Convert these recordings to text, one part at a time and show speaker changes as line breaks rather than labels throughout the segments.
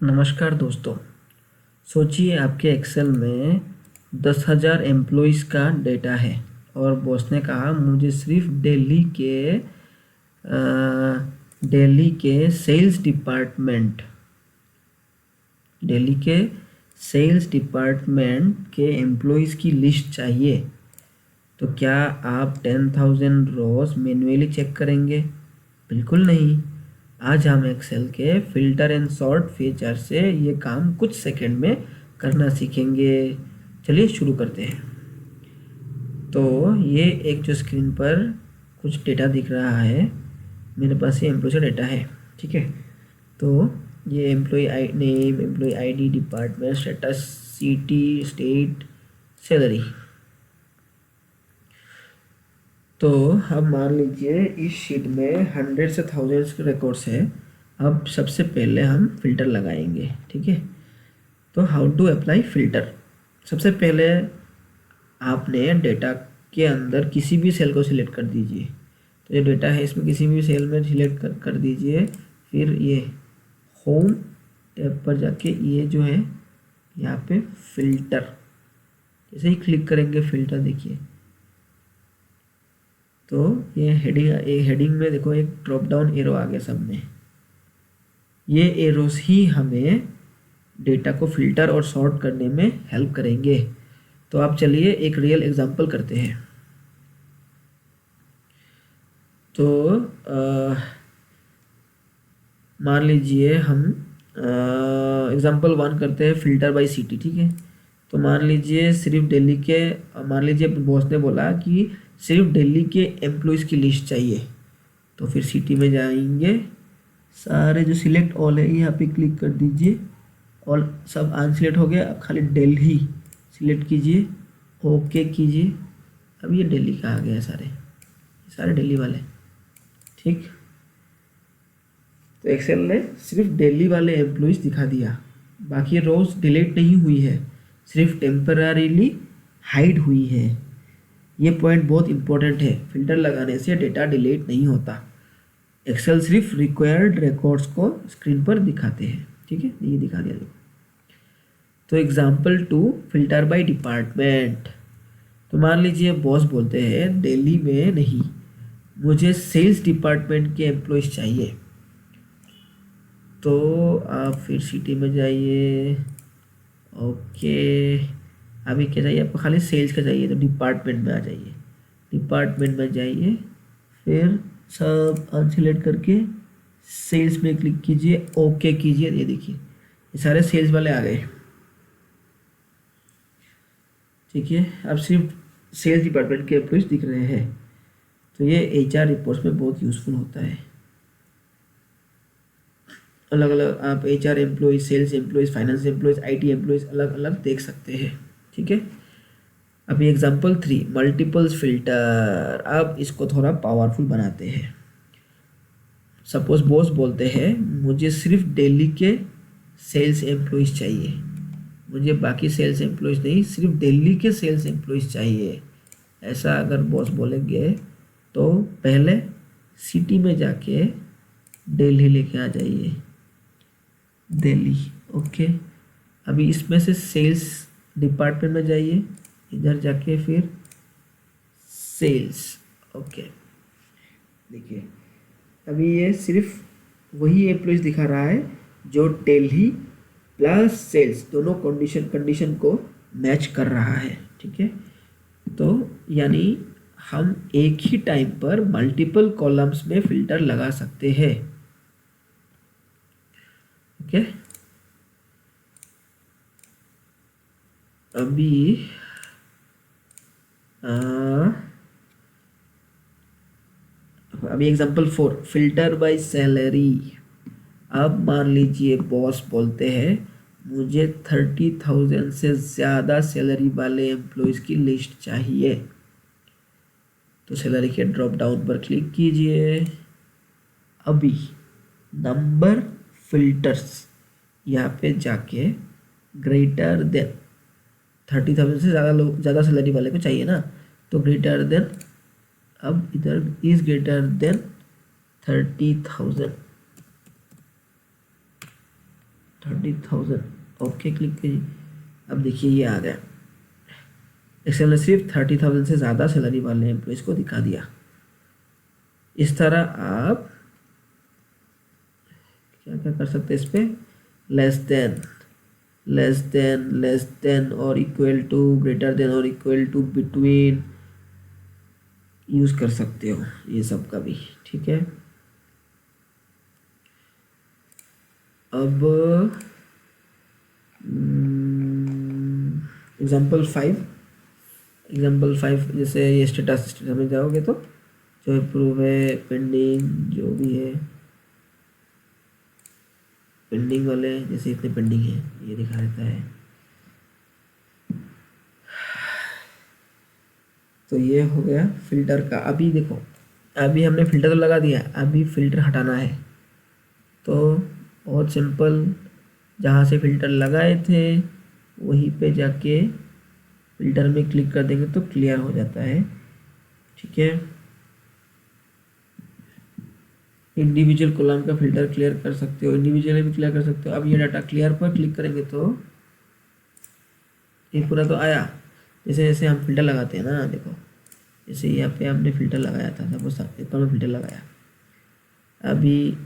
नमस्कार दोस्तों। सोचिए आपके एक्सेल में 10,000 एम्प्लॉइज़ का डेटा है और बॉस ने कहा मुझे सिर्फ दिल्ली के सेल्स डिपार्टमेंट के एम्प्लॉइज़ की लिस्ट चाहिए। तो क्या आप 10,000 रोज मैन्युअली चेक करेंगे? बिल्कुल नहीं। आज हम एक्सेल के फिल्टर एंड सॉर्ट फीचर से ये काम कुछ सेकंड में करना सीखेंगे। चलिए शुरू करते हैं। तो ये एक जो स्क्रीन पर कुछ डेटा दिख रहा है, मेरे पास ये एम्प्लॉय का डेटा है, ठीक है। तो ये employ name, employ ID, department, status, city, state, salary. तो अब मान लीजिए इस शीट में 100 से 1000 के रिकॉर्ड्स हैं। अब सबसे पहले हम फिल्टर लगाएंगे, ठीक है। तो हाउ टू अप्लाई फिल्टर। सबसे पहले आपने डेटा के अंदर किसी भी सेल को सिलेक्ट कर दीजिए। तो ये डेटा है, इसमें किसी भी सेल में सिलेक्ट कर दीजिए। फिर ये होम टैब पर जाके ये जो है यहाँ पे फिल्टर, जैसे ही क्लिक करेंगे फिल्टर देखिए, तो ये हेडिंग में देखो एक ड्रॉप डाउन एरो आ गया सब में। ये एरोस ही हमें डेटा को फिल्टर और सॉर्ट करने में हेल्प करेंगे। तो आप चलिए एक रियल एग्जांपल करते हैं। तो मान लीजिए हम एग्जांपल 1 करते हैं, फिल्टर बाय सिटी, ठीक है। तो मान लीजिए सिर्फ दिल्ली के, मान लीजिए बॉस ने बोला कि सिर्फ दिल्ली के एम्प्लॉयज़ की लिस्ट चाहिए। तो फिर सिटी में जाएंगे, सारे जो सिलेक्ट ऑल है यहाँ पे क्लिक कर दीजिए। ऑल सब अनसिलेक्ट हो गया, अब खाली दिल्ली सिलेक्ट कीजिए, ओके कीजिए। अब ये दिल्ली का आ गया है, सारे दिल्ली वाले, ठीक। तो एक्सेल ने सिर्फ दिल्ली वाले एम्प्लॉयज़ दिखा दिया, बाकी रोज डिलीट नहीं हुई है, सिर्फ टेम्पररीली हाइड हुई है। ये पॉइंट बहुत इंपॉर्टेंट है। फिल्टर लगाने से डेटा डिलीट नहीं होता। एक्सेल सिर्फ रिक्वायर्ड रिकॉर्ड्स को स्क्रीन पर दिखाते हैं, ठीक है। ये दिखा दिया। तो एग्जाम्पल 2, फिल्टर बाय डिपार्टमेंट। तो मान लीजिए बॉस बोलते हैं दिल्ली में नहीं, मुझे सेल्स डिपार्टमेंट के एम्प्लॉयज़ चाहिए। तो आप फिर सिटी में जाइए, ओके। अभी क्या चाहिए आपको? खाली सेल्स का चाहिए, तो डिपार्टमेंट में आ जाइए, डिपार्टमेंट में जाइए, फिर सब अनसिलेक्ट करके सेल्स में क्लिक कीजिए, ओके कीजिए। ये देखिए ये सारे सेल्स वाले आ गए, ठीक है। अब सिर्फ सेल्स डिपार्टमेंट के एम्प्लॉयज़ दिख रहे हैं। तो ये HR रिपोर्ट्स में बहुत यूज़फुल होता है। अलग अलग आप HR employees, sales employees, finance employees, IT employees अलग अलग देख सकते हैं, ठीक है। अभी एग्जाम्पल 3, मल्टीपल्स फिल्टर। अब इसको थोड़ा पावरफुल बनाते हैं। सपोज बॉस बोलते हैं मुझे सिर्फ दिल्ली के सेल्स एम्प्लॉयज़ चाहिए, मुझे बाकी सेल्स एम्प्लॉयज़ नहीं, सिर्फ दिल्ली के सेल्स एम्प्लॉयज़ चाहिए। ऐसा अगर बॉस बोलेंगे तो पहले सिटी में जाके दिल्ली लेके आ जाइए, दिल्ली, ओके। अभी इसमें से सेल्स डिपार्टमेंट में जाइए, इधर जाके फिर सेल्स, ओके। देखिए अभी ये सिर्फ वही एम्प्लॉयज़ दिखा रहा है जो दिल्ली प्लस सेल्स दोनों कंडीशन को मैच कर रहा है, ठीक है। तो यानी हम एक ही टाइम पर मल्टीपल कॉलम्स में फिल्टर लगा सकते हैं, ओके। अभी एग्जांपल 4, फिल्टर बाय सैलरी। अब मान लीजिए बॉस बोलते हैं मुझे 30,000 से ज़्यादा सैलरी वाले एम्प्लॉयज़ की लिस्ट चाहिए। तो सैलरी के ड्रॉप डाउन पर क्लिक कीजिए। अभी नंबर फिल्टर्स यहाँ पे जाके ग्रेटर देन 30,000 से ज़्यादा सैलरी वाले को चाहिए ना, तो ग्रेटर देन, अब इधर is greater than 30,000, 30,000, okay click कीजिए। अब देखिए ये आ गया। एक्सेल ने सिर्फ 30,000 से ज़्यादा सैलरी वाले एम्प्लॉयज़ को दिखा दिया। इस तरह आप क्या क्या कर सकते हैं इस पर, लेस देन और इक्वल टू, ग्रेटर देन और इक्वल टू, बिटवीन यूज़ कर सकते हो ये सब का भी, ठीक है। अब एग्जाम्पल 5 जैसे ये स्टेटस में जाओगे तो जो अप्रूव है, पेंडिंग, जो भी है पेंडिंग वाले, जैसे इतने पेंडिंग है ये दिखा देता है। तो ये हो गया फिल्टर का। अभी देखो, अभी हमने फिल्टर तो लगा दिया, अभी फिल्टर हटाना है। तो बहुत सिंपल, जहाँ से फिल्टर लगाए थे वहीं पे जाके फिल्टर में क्लिक कर देंगे तो क्लियर हो जाता है, ठीक है। इंडिविजुअल कॉलम का फिल्टर क्लियर कर सकते हो, इंडिविजुअली भी क्लियर कर सकते हो। अब ये डाटा क्लियर पर क्लिक करेंगे तो ये पूरा तो आया। जैसे जैसे हम फिल्टर लगाते हैं ना, देखो जैसे यहाँ पे हमने फिल्टर लगाया था, सपोज में फिल्टर लगाया, अभी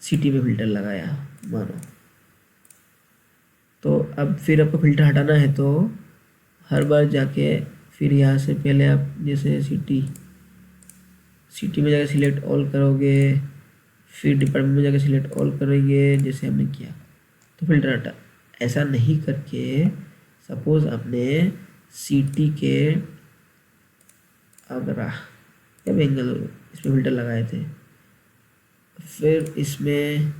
सिटी में फिल्टर लगाया मानो, तो अब फिर आपको फिल्टर हटाना है तो हर बार जाके फिर यहाँ से पहले आप जैसे सिटी में जाके सिलेक्ट ऑल करोगे, फिर डिपार्टमेंट में जाके सिलेक्ट ऑल करेंगे जैसे हमने किया, तो फिल्टर हटा। ऐसा नहीं करके सपोज आपने सिटी के आगरा या बेंगलुरु इसमें फिल्टर लगाए थे, फिर इसमें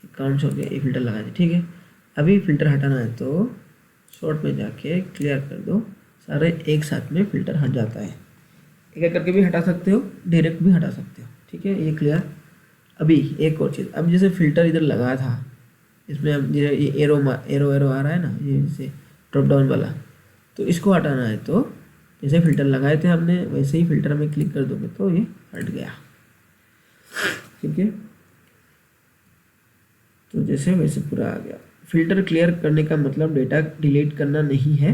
अकाउंट्स हो गया, ये फिल्टर लगाए थे, ठीक है। अभी फिल्टर हटाना है तो शॉर्ट में जाके क्लियर कर दो, सारे एक साथ में फिल्टर हट जाता है। एक एक करके भी हटा सकते हो, डायरेक्ट भी हटा सकते हो, ठीक है। ये क्लियर। अभी एक और चीज़, अब जैसे फिल्टर इधर लगा था, इसमें अब ये एरो आ रहा है ना, ये जैसे ड्रॉप डाउन वाला, तो इसको हटाना है तो जैसे फिल्टर लगाए थे हमने वैसे ही फिल्टर में क्लिक कर दोगे तो ये हट गया, ठीक है। तो जैसे वैसे पूरा आ गया। फिल्टर क्लियर करने का मतलब डेटा डिलीट करना नहीं है,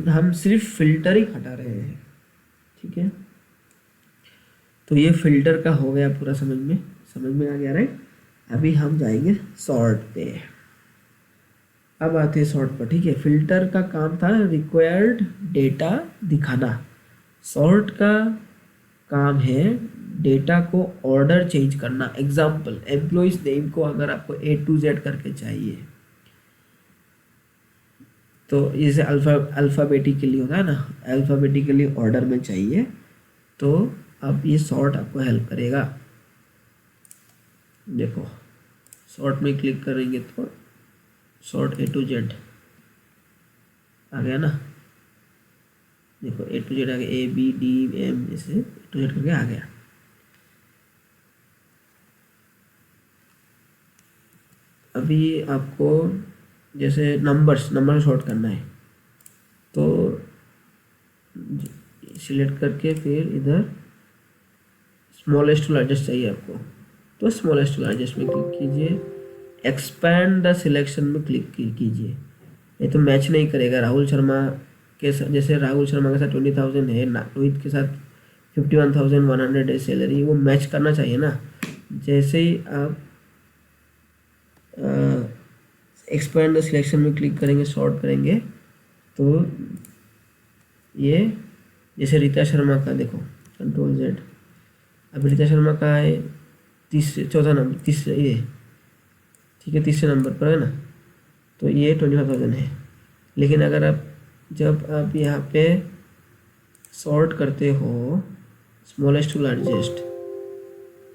हम सिर्फ फिल्टर ही हटा रहे हैं, ठीक है। तो ये फिल्टर का हो गया पूरा, समझ में आ गया, राइट। अभी हम जाएंगे सॉर्ट पे। अब आते हैं सॉर्ट पर, ठीक है। फिल्टर का काम था रिक्वायर्ड डेटा दिखाना, सॉर्ट का काम है डेटा को ऑर्डर चेंज करना। एग्जाम्पल, एम्प्लॉइज नेम को अगर आपको A to Z करके चाहिए तो जैसे अल्फ़ाबेटिकली होता है ना, अल्फ़ाबेटिकली ऑर्डर में चाहिए, तो अब ये सॉर्ट आपको हेल्प करेगा। देखो सॉर्ट में क्लिक करेंगे तो सॉर्ट A to Z आ गया ना, देखो A to Z आ गया, ABDM जैसे A to Z करके आ गया। अभी आपको जैसे नंबर शॉर्ट करना है तो सिलेक्ट करके फिर इधर स्मॉलेस्ट टू लार्जेस्ट चाहिए आपको, तो स्मॉलेस्ट टू लार्जेस्ट में क्लिक कीजिए। एक्सपैंड द सिलेक्शन में क्लिक कीजिए, नहीं तो मैच नहीं करेगा। राहुल शर्मा के साथ, जैसे राहुल शर्मा के साथ 20,000 है, रोहित के साथ 51,100 है सैलरी, वो मैच करना चाहिए ना। जैसे ही आप एक्सपैंड द सिलेक्शन में क्लिक करेंगे, शॉर्ट करेंगे, तो ये जैसे रीता शर्मा का देखो कंट्रोल Z, अब रीता शर्मा का है चौथा नंबर, तीसरे ये, ठीक है, तीसरे नंबर पर है ना, तो ये 25,000 है। लेकिन अगर आप जब आप यहाँ पे सॉर्ट करते हो smallest to largest,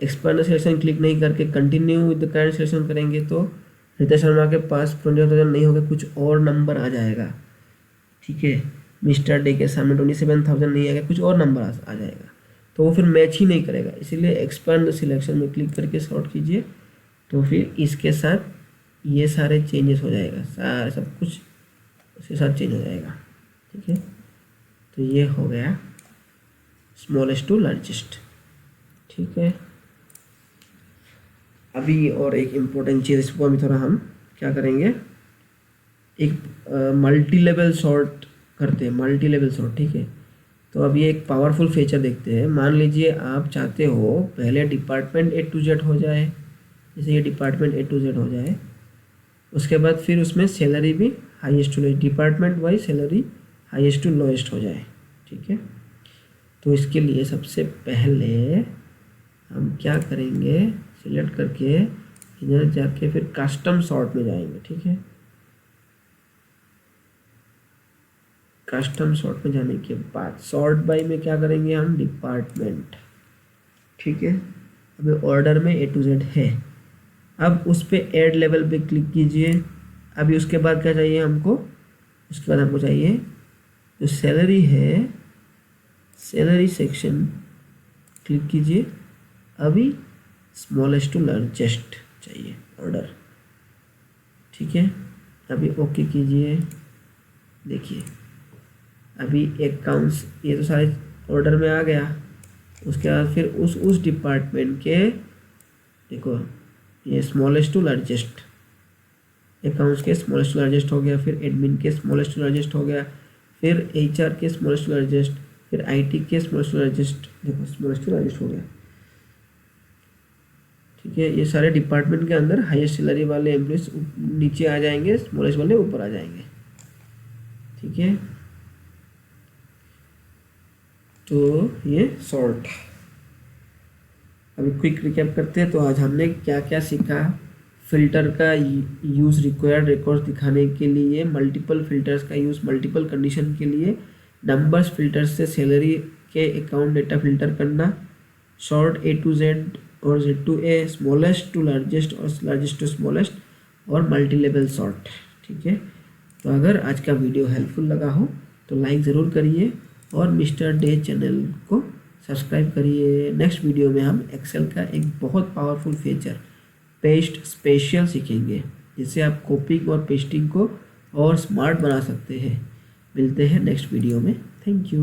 expand selection click नहीं करके continue with the current selection करेंगे तो रीता शर्मा के पास 25,000 नहीं होगा, कुछ और नंबर आ जाएगा, ठीक है। मिस्टर डे के सामने 27,000 नहीं आएगा, कुछ और नंबर आ जाएगा, तो वो फिर मैच ही नहीं करेगा। इसीलिए एक्सपैंड सिलेक्शन में क्लिक करके सॉर्ट कीजिए, तो फिर इसके साथ ये सारे चेंजेस हो जाएगा, सारे सब कुछ उसके साथ चेंज हो जाएगा, ठीक है। तो ये हो गया स्मॉलेस्ट टू लार्जेस्ट, ठीक है। अभी और एक इम्पोर्टेंट चीज़, इसको अभी थोड़ा हम क्या करेंगे, एक मल्टी लेवल सॉर्ट करते हैं, मल्टी लेवल सॉर्ट, ठीक है। तो अब ये एक पावरफुल फीचर देखते हैं। मान लीजिए आप चाहते हो पहले डिपार्टमेंट ए टू जेड हो जाए, जैसे ये डिपार्टमेंट ए टू जेड हो जाए, उसके बाद फिर उसमें सैलरी भी highest to lowest, department wise salary highest to lowest हो जाए, ठीक है। तो इसके लिए सबसे पहले हम क्या करेंगे, सिलेक्ट करके इधर जाके फिर कस्टम सॉर्ट में जाएंगे, ठीक है। कस्टम सॉर्ट में जाने के बाद सॉर्ट बाय में क्या करेंगे हम, डिपार्टमेंट, ठीक है। अभी ऑर्डर में ए टू जेड है। अब उस पर ऐड लेवल पे क्लिक कीजिए। अभी उसके बाद क्या चाहिए हमको, उसके बाद हमको चाहिए जो सैलरी है, सैलरी सेक्शन क्लिक कीजिए। अभी स्मॉलेस्ट टू लार्जेस्ट चाहिए ऑर्डर, ठीक है। अभी ओके कीजिए। देखिए अभी अकाउंट्स ये तो सारे ऑर्डर में आ गया। उसके बाद फिर उस डिपार्टमेंट के देखो ये स्मॉलेस्ट टू लार्जेस्ट, अकाउंट्स के स्मॉलेस्ट टू लार्जेस्ट हो गया, फिर एडमिन के स्मॉलेस्ट टू लार्जेस्ट हो गया, फिर एचआर के स्मॉलेस्ट टू लार्जेस्ट, फिर आईटी के स्मॉलेस्ट टू लार्जेस्ट, देखो स्मॉलेस्ट टू लार्जेस्ट हो गया, ठीक है। ये सारे डिपार्टमेंट के अंदर हाईएस्ट सैलरी वाले एम्प्लॉयज नीचे आ जाएंगे, स्मॉलेस्ट वाले ऊपर आ जाएंगे, ठीक है। तो ये सॉर्ट। अभी क्विक रिकैप करते हैं। तो आज हमने क्या क्या सीखा, फिल्टर का यूज़ रिक्वायर्ड रिकॉर्ड्स दिखाने के लिए, मल्टीपल फिल्टर्स का यूज़ मल्टीपल कंडीशन के लिए, नंबर्स फिल्टर्स से सैलरी के अकाउंट डेटा फिल्टर करना, शॉर्ट ए टू जेड और Z to A, smallest to largest और लार्जेस्ट टू स्मॉलेस्ट, और मल्टी लेवल सॉर्ट, ठीक है। तो अगर आज का वीडियो हेल्पफुल लगा हो तो लाइक ज़रूर करिए और मिस्टर डे चैनल को सब्सक्राइब करिए। नेक्स्ट वीडियो में हम एक्सेल का एक बहुत पावरफुल फीचर पेस्ट स्पेशल सीखेंगे, जिससे आप कॉपिंग और पेस्टिंग को और स्मार्ट बना सकते हैं। मिलते हैं नेक्स्ट वीडियो में। Thank you.